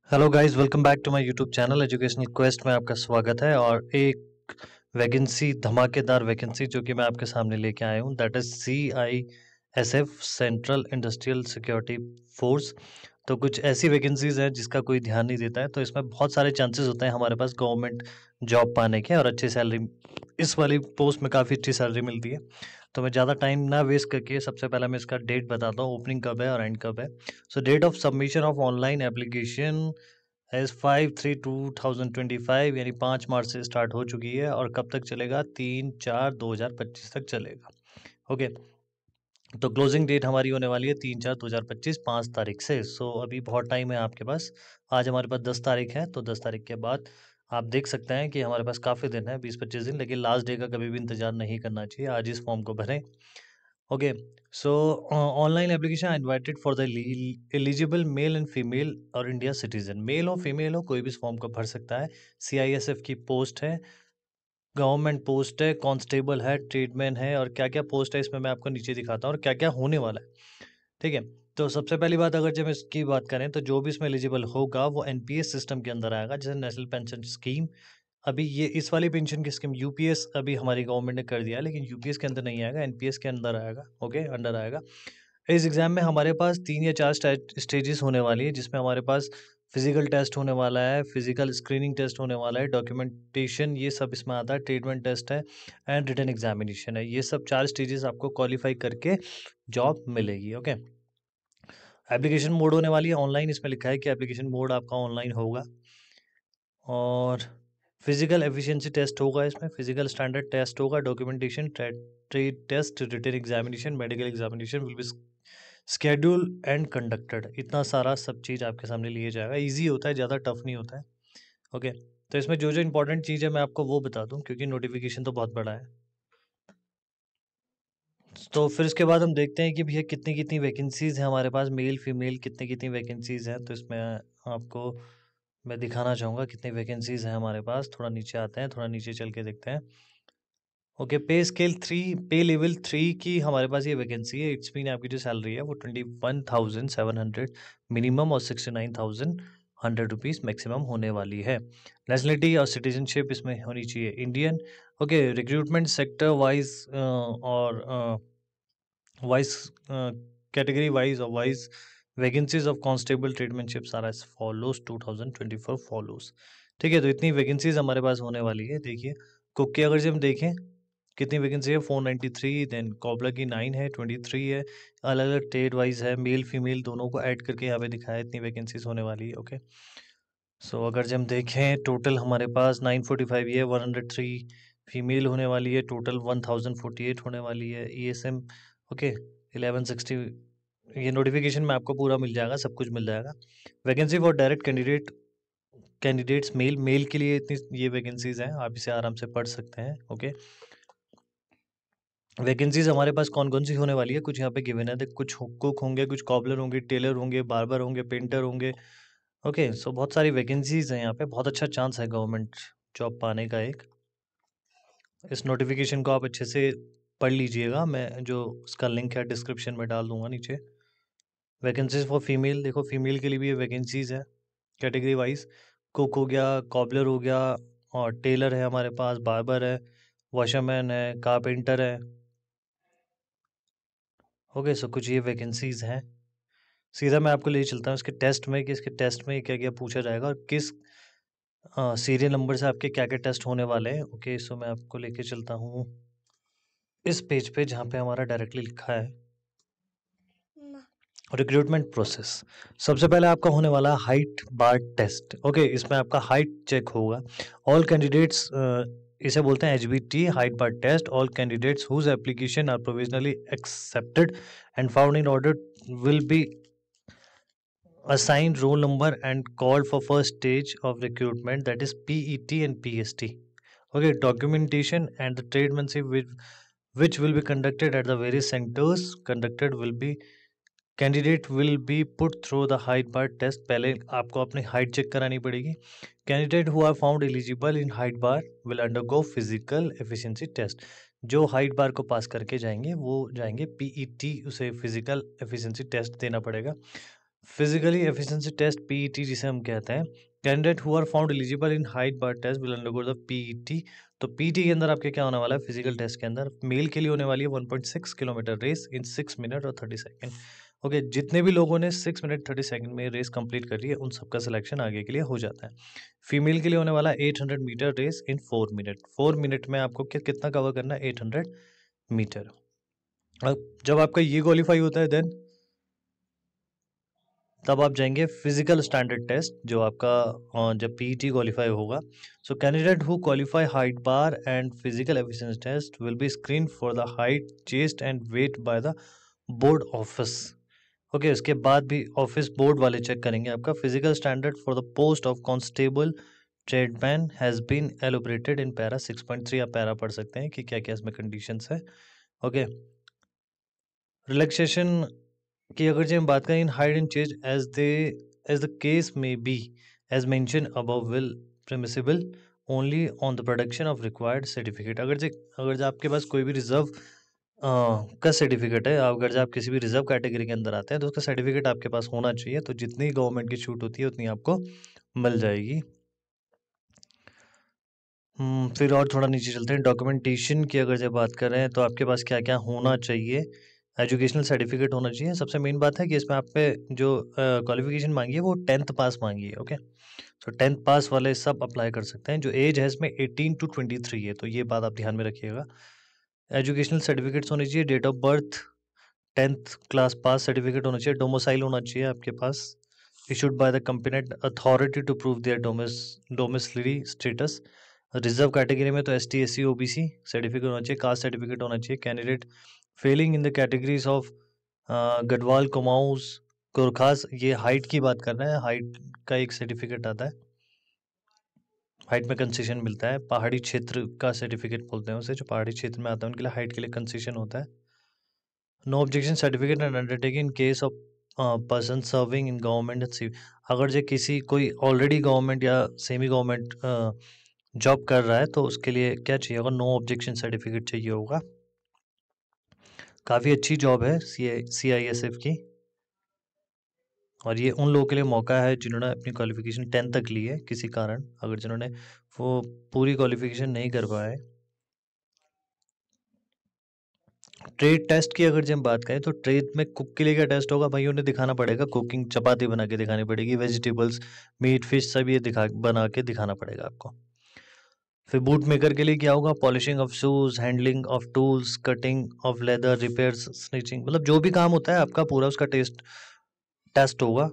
Hello guys, welcome back to my YouTube channel educational quest में आपका स्वागत है। और एक वैकेंसी, धमाकेदार वैकेंसी जो कि मैं आपके सामने लेके आया हूँ, that is CISF, central industrial security force. तो कुछ ऐसी वैकेंसीज हैं जिसका कोई ध्यान नहीं देता है, तो इसमें बहुत सारे चांसेस होते हैं हमारे पास गवर्नमेंट जॉब पाने के, और अच्छी सैलरी, इस वाली पोस्ट में काफ़ी अच्छी सैलरी मिलती है। तो मैं ज़्यादा टाइम ना वेस्ट करके सबसे पहले मैं इसका डेट बताता हूँ, ओपनिंग कब है और एंड कब है। So date of submission of online application as 5/3/2025, यानी 5 मार्च से स्टार्ट हो चुकी है और कब तक चलेगा? 3/4/2025 तक चलेगा। ओके, तो क्लोजिंग डेट हमारी होने वाली है 3/4/2025, 5 तारीख से। सो अभी बहुत टाइम है आपके पास। आज हमारे पास 10 तारीख है, तो 10 तारीख के बाद आप देख सकते हैं कि हमारे पास काफ़ी दिन है, 20-25 दिन। लेकिन लास्ट डे का कभी भी इंतजार नहीं करना चाहिए, आज इस फॉर्म को भरें। Okay, so online application are invited for the eligible male and female और इंडिया सिटीजन, मेल हो फीमेल हो, कोई भी इस फॉर्म को भर सकता है। CISF की पोस्ट है, गवर्नमेंट पोस्ट है, कांस्टेबल है, ट्रेडमैन है, और क्या क्या पोस्ट है इसमें मैं आपको नीचे दिखाता हूँ और क्या क्या होने वाला है। ठीक है, तो सबसे पहली बात, अगर जब इसकी बात करें तो जो भी इसमें एलिजिबल होगा वो NPS सिस्टम के अंदर आएगा, जैसे नेशनल पेंशन स्कीम। अभी ये इस वाली पेंशन की स्कीम यूपीएस अभी हमारी गवर्नमेंट ने कर दिया है, लेकिन यूपीएस के अंदर नहीं आएगा, एनपीएस के अंदर आएगा। ओके, अंडर आएगा। इस एग्ज़ाम में हमारे पास 3 या 4 स्टेजेस होने वाली है, जिसमें हमारे पास फिजिकल टेस्ट होने वाला है, फिजिकल स्क्रीनिंग टेस्ट होने वाला है, डॉक्यूमेंटेशन ये सब इसमें आता है, ट्रीटमेंट टेस्ट है एंड रिटन एग्जामिनेशन है। ये सब 4 स्टेजेस आपको क्वालिफाई करके जॉब मिलेगी। ओके, एप्लीकेशन मोड होने वाली है ऑनलाइन, इसमें लिखा है कि एप्लीकेशन मोड आपका ऑनलाइन होगा। और फिजिकल एफिशिएंसी टेस्ट होगा, इसमें फिजिकल स्टैंडर्ड टेस्ट होगा, documentation, trade test, written examination, medical examination will be schedule and conducted. इतना सारा सब चीज़ आपके सामने लिए जाएगा, इजी होता है, ज़्यादा टफ नहीं होता है। ओके, तो इसमें जो जो इंपॉर्टेंट चीज़ है मैं आपको वो बता दूं, क्योंकि नोटिफिकेशन तो बहुत बड़ा है। तो फिर इसके बाद हम देखते हैं कि भैया कितनी कितनी वैकेंसीज़ हैं हमारे पास, मेल फीमेल कितनी कितनी वैकेंसीज़ हैं। तो इसमें आपको मैं दिखाना चाहूँगा कितनी वैकेंसीज़ हैं हमारे पास। थोड़ा नीचे आते हैं, थोड़ा नीचे चल के देखते हैं। ओके, पे स्केल 3, पे लेवल 3 की हमारे पास ये वैकेंसी है। इट्स मीन आपकी जो सैलरी है वो 21,700 मिनिमम और 69,100 रुपीज़ मैक्सिमम होने वाली है। नेशनलिटी और सिटीजनशिप इसमें होनी चाहिए Indian. Okay, recruitment sector wise और वाइज कैटेगरी वाइज और वाइज वैकेंसीज ऑफ कांस्टेबल ट्रेडमैनशिप सारा फॉलोज 2024 फॉलोज। ठीक है, तो इतनी वैकेंसीज हमारे पास होने वाली है। देखिए, कुक की अगर जब हम देखें कितनी वैकेंसी है, 493, देन कॉबलर की 9 है, 23 है। अलग अलग ट्रेड वाइज है, मेल फीमेल दोनों को ऐड करके यहाँ पे दिखाया है, इतनी वैकेंसीज होने वाली है। ओके, सो अगर जब हम देखें टोटल हमारे पास 945 ये 103 फीमेल होने वाली है, टोटल 1048 होने वाली है। ESM okay 1160। ये नोटिफिकेशन में आपको पूरा मिल जाएगा, सब कुछ मिल जाएगा। Vacancy for direct candidates male, male के लिए इतनी ये वैकेंसीज हैं, आप इसे आराम से पढ़ सकते हैं। ओके, वैकेंसीज हमारे पास कौन कौन सी होने वाली है कुछ यहाँ पे गिवन है। देख, कुछ कुक होंगे, कुछ कॉबलर होंगे, टेलर होंगे, बार्बर होंगे, पेंटर होंगे। ओके, सो बहुत सारी वैकेंसीज हैं यहाँ पे, बहुत अच्छा चांस है गवर्नमेंट जॉब पाने का एक। इस नोटिफिकेशन को आप अच्छे से पढ़ लीजिएगा, मैं जो उसका लिंक है डिस्क्रिप्शन में डाल दूंगा नीचे। वैकेंसीज फॉर फीमेल, देखो फीमेल के लिए भी ये वैकेंसीज है कैटेगरी वाइज। कुक हो गया, कॉबलर हो गया, और टेलर है हमारे पास, बार्बर है, वॉशरमैन है, कारपेंटर है। ओके, सो कुछ ये वैकेंसीज हैं। सीधा मैं आपको ले चलता हूँ इसके टेस्ट में, कि इसके टेस्ट में क्या क्या पूछा जाएगा और किस सीरियल नंबर से आपके क्या क्या टेस्ट होने वाले हैं। ओके, सो मैं आपको लेके चलता हूँ इस पेज पे जहाँ पे हमारा डायरेक्टली लिखा है रिक्रूटमेंट प्रोसेस। सबसे पहले आपका होने वाला है हाइट बार टेस्ट। ओके, इसमें आपका हाइट चेक होगा। ऑल कैंडिडेट्स, इसे बोलते हैं HBT, height bar test. All candidates whose application are provisionally accepted and found in order will be assigned roll number and called for first stage of recruitment, that is PET and PST. Okay, documentation and the trademanship which will be conducted at the various centers conducted will be, candidate will be put through the height bar test. पहले आपको अपनी height check करानी पड़ेगी। Candidate who are found eligible in height bar will undergo physical efficiency test. जो height bar को pass करके जाएंगे वो जाएंगे PET, उसे फिजिकल एफिशिएंसी टेस्ट देना पड़ेगा। फिजिकली एफिशिएंसी टेस्ट पीईटी जिसे हम कहते हैं, candidate who are found eligible in height bar test will undergo the PET. तो पीईटी के अंदर आपके क्या होने वाला है, फिजिकल टेस्ट के अंदर मेल के लिए होने वाली है 1.6 किलोमीटर रेस इन 6 मिनट और 30 सेकंड। ओके, जितने भी लोगों ने 6 मिनट 30 सेकंड में रेस कंप्लीट करी है उन सबका सिलेक्शन आगे के लिए हो जाता है। फीमेल के लिए होने वाला है 800 metre race in 4 minute. 4 minute में आपको कितना कवर करना है, 800 मीटर। अब जब आपका ये क्वालिफाई होता है देन तब आप जाएंगे फिजिकल स्टैंडर्ड टेस्ट, जो आपका जब पीईटी क्वालिफाई होगा। So candidate who qualify height bar and physical efficiency test will be screen for the height, chest and weight by the board office. Okay, उसके बाद भी ऑफिस बोर्ड वाले check करेंगे आपका। Physical standard for the post of constable tradesman has been elaborated in para 6.3। आप para पढ़ सकते हैं कि क्या क्या इसमें कंडीशंस है। ओके, रिलैक्सेशन कि अगर जो हम बात करें in height and change as the case में be as mentioned above will permissible only on the production of required certificate. अगर जो आपके पास कोई भी रिजर्व का सर्टिफिकेट है, अगर जो आप किसी भी रिजर्व कैटेगरी के अंदर आते हैं तो उसका सर्टिफिकेट आपके पास होना चाहिए। तो जितनी गवर्नमेंट की छूट होती है उतनी आपको मिल जाएगी। फिर और थोड़ा नीचे चलते हैं। डॉक्यूमेंटेशन की अगर जब बात कर रहे हैं तो आपके पास क्या क्या होना चाहिए। एजुकेशनल सर्टिफिकेट होना चाहिए। सबसे मेन बात है कि इसमें आप पे जो क्वालिफिकेशन मांगी है वो 10th पास मांगी है। ओके, तो 10th पास वाले सब अप्लाई कर सकते हैं। जो एज है इसमें 18 to 23 है, तो ये बात आप ध्यान में रखिएगा। एजुकेशनल सर्टिफिकेट्स होनी चाहिए। Date of birth 10th class pass certificate होना चाहिए। डोमिसाइल होना चाहिए आपके पास, issued by the competent authority to prove their domiciliary status. Reserve category में तो ST SC OBC सर्टिफिकेट होना चाहिए। कास्ट सर्टिफिकेट होना चाहिए। Candidate Fehling in the categories of Garhwal, Kumaon, Gorkhas, ये हाइट की बात कर रहे हैं। हाइट का एक सर्टिफिकेट आता है, हाइट में कंसेशन मिलता है। पहाड़ी क्षेत्र का सर्टिफिकेट बोलते हैं उसे, जो पहाड़ी क्षेत्र में आता है उनके लिए हाइट के लिए कंसेशन होता है। No objection certificate and undertaking in case of person serving in government. अगर जो किसी कोई ऑलरेडी गवर्नमेंट या सेमी गवर्नमेंट जॉब कर रहा है तो उसके लिए क्या चाहिए होगा, नो ऑब्जेक्शन सर्टिफिकेट चाहिए होगा। काफ़ी अच्छी जॉब है CISF की, और ये उन लोगों के लिए मौका है जिन्होंने अपनी क्वालिफिकेशन 10 तक ली है किसी कारण, अगर जिन्होंने वो पूरी क्वालिफिकेशन नहीं कर पाए। ट्रेड टेस्ट की अगर जब हम बात करें तो ट्रेड में कुक के लिए क्या टेस्ट होगा भाई, उन्हें दिखाना पड़ेगा कुकिंग, चपाती बना के दिखानी पड़ेगी, वेजिटेबल्स, मीट, फिश सब ये बना के दिखाना पड़ेगा आपको। फिर बूट मेकर के लिए क्या होगा, polishing of shoes, handling of tools, cutting of leather, repairs, stitching, मतलब जो भी काम होता है आपका पूरा उसका टेस्ट होगा।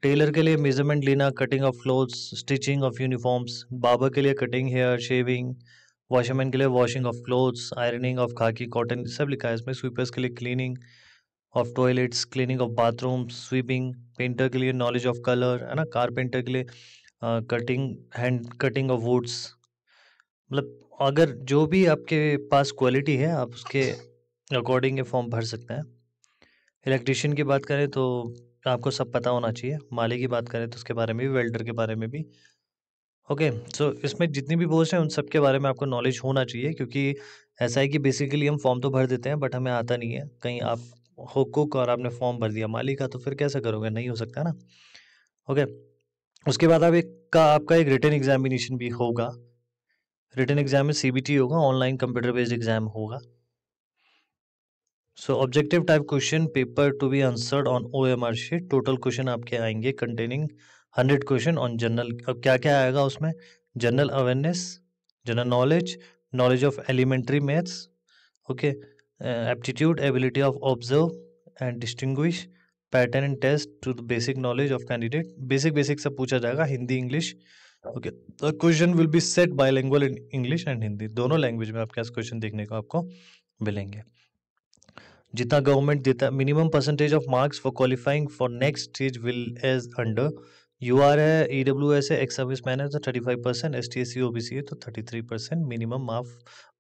टेलर के लिए मेजरमेंट लेना, cutting of clothes, stitching of uniforms. Barber के लिए कटिंग हेयर, शेविंग। वॉशरमैन के लिए washing of clothes, ironing of खाकी, कॉटन, सब लिखा है इसमें। स्वीपर्स के लिए cleaning of toilets, cleaning of bathroom, sweeping. Painter के लिए नॉलेज ऑफ कलर, है ना। कारपेंटर के लिए cutting, hand cutting of woods. मतलब अगर जो भी आपके पास क्वालिटी है आप उसके अकॉर्डिंग ये फॉर्म भर सकते हैं। इलेक्ट्रिशियन की बात करें तो आपको सब पता होना चाहिए। माली की बात करें तो उसके बारे में भी, वेल्डर के बारे में भी। ओके, सो इसमें जितनी भी पोस्ट हैं उन सब के बारे में आपको नॉलेज होना चाहिए, क्योंकि ऐसा है कि बेसिकली हम फॉर्म तो भर देते हैं बट हमें आता नहीं है। कहीं आप हो कुक और आपने फॉर्म भर दिया माली का, तो फिर कैसे करोगे, नहीं हो सकता ना। ओके, उसके बाद आपका एक रिटन एग्जामिनेशन भी होगा। रिटन एग्जाम में CBT होगा, ऑनलाइन कंप्यूटर बेस्ड एग्जाम होगा। सो objective type question paper to be answered on OMR sheet. Total question आपके आएंगे कंटेनिंग 100 क्वेश्चन ऑन जनरल। अब क्या क्या आएगा उसमें, general awareness, general knowledge, knowledge of elementary maths, okay, aptitude, ability of observe and distinguish, pattern and test to the basic knowledge of candidate. Basic सब पूछा जाएगा, Hindi English. Okay, the question will be set bilingual in English and Hindi, दोनों language में आपके question देखने को आपको मिलेंगे। जितना गवर्नमेंट देता, minimum percentage of marks for qualifying for next stage will as under. UR है, EWS है, एक्स सर्विस मैन है तो 35%, ST SC OBC है तो 33% minimum of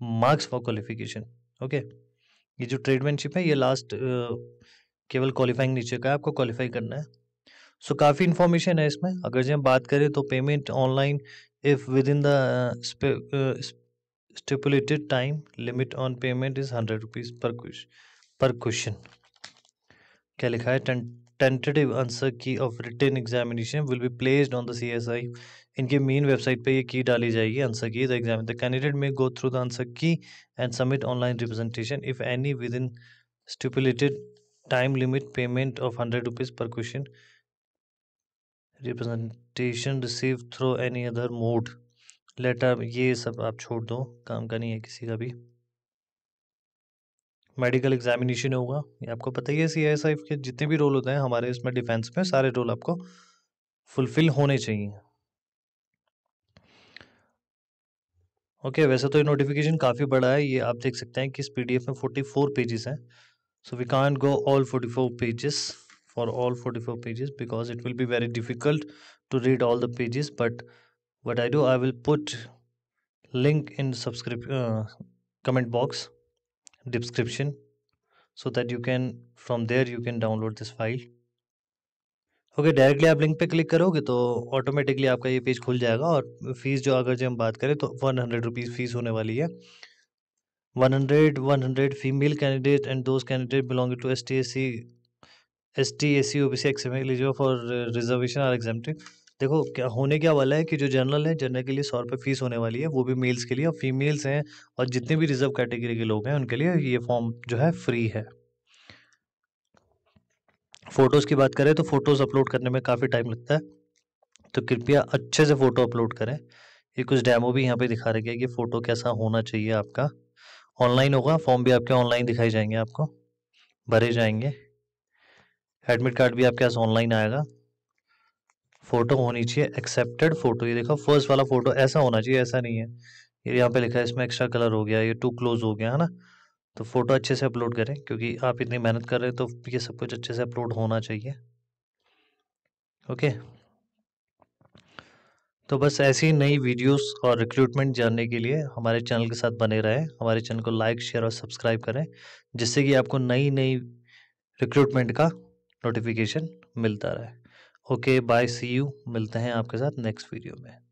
marks for qualification. Okay, ये जो ट्रेडमैनशिप है ये लास्ट केवल क्वालिफाइंग नीचे का है, आपको क्वालिफाई करना है। सो काफ़ी इन्फॉर्मेशन है इसमें। अगर जब हम बात करें तो payment online if with in the stipulated time, limit on payment is 100 rupees पर क्वेश्चन। क्या लिखा है, 10 tentative answer key of written examination will be placed on the CSI. इनके मेन वेबसाइट पे ये की डाली जाएगी आंसर की. The candidate may go through the answer key and submit online representation if any within stipulated time limit. Payment of 100 rupees per question. Representation received through any other mode. Letter ये सब आप छोड़ दो, काम का नहीं है किसी का भी. मेडिकल एग्जामिनेशन होगा, ये आपको पता ही है. CSI के जितने भी रोल होते हैं हमारे इसमें डिफेंस में, सारे रोल आपको फुलफिल होने चाहिए. ओके, वैसे तो ये नोटिफिकेशन काफ़ी बड़ा है. ये आप देख सकते हैं कि इस PDF में 44 पेजेस हैं. So we can't go all 44 pages for all 44 pages because it will be very difficult to read all the pages. But what I do, I will put link in comment box description, so that you can, from there you can download this file. Okay, directly आप link पे click करोगे तो automatically आपका ये page खुल जाएगा. और fees जो अगर जो हम बात करें तो 100 रुपीज़ फीस होने वाली है. 100 female candidate and those candidate belonging to ST, SC, OBC, XML eligible for reservation are exempted. देखो क्या होने क्या वाला है कि जो जनरल है, जनरल के लिए 100 रुपये फीस होने वाली है, वो भी मेल्स के लिए. और फीमेल्स हैं और जितने भी रिजर्व कैटेगरी के लोग हैं उनके लिए ये फॉर्म जो है फ्री है. फ़ोटोज़ की बात करें तो फ़ोटोज़ अपलोड करने में काफ़ी टाइम लगता है, तो कृपया अच्छे से फ़ोटो अपलोड करें. ये कुछ डेमो भी यहाँ पे दिखा रखे हैं कि फ़ोटो कैसा होना चाहिए आपका. ऑनलाइन होगा, फॉर्म भी आपके ऑनलाइन दिखाई जाएंगे, आपको भरे जाएंगे. एडमिट कार्ड भी आपके पास ऑनलाइन आएगा. फ़ोटो होनी चाहिए एक्सेप्टेड फ़ोटो. ये देखो फर्स्ट वाला फ़ोटो ऐसा होना चाहिए, ऐसा नहीं है. ये यहाँ पे लिखा है इसमें एक्स्ट्रा कलर हो गया, ये टू क्लोज हो गया है ना. तो फ़ोटो अच्छे से अपलोड करें क्योंकि आप इतनी मेहनत कर रहे हैं, तो ये सब कुछ अच्छे से अपलोड होना चाहिए. ओके, तो बस ऐसी नई वीडियोस और रिक्रूटमेंट जानने के लिए हमारे चैनल के साथ बने रहें. हमारे चैनल को लाइक, शेयर और सब्सक्राइब करें, जिससे कि आपको नई नई रिक्रूटमेंट का नोटिफिकेशन मिलता रहे. Okay, bye, see you. मिलते हैं आपके साथ नेक्स्ट वीडियो में.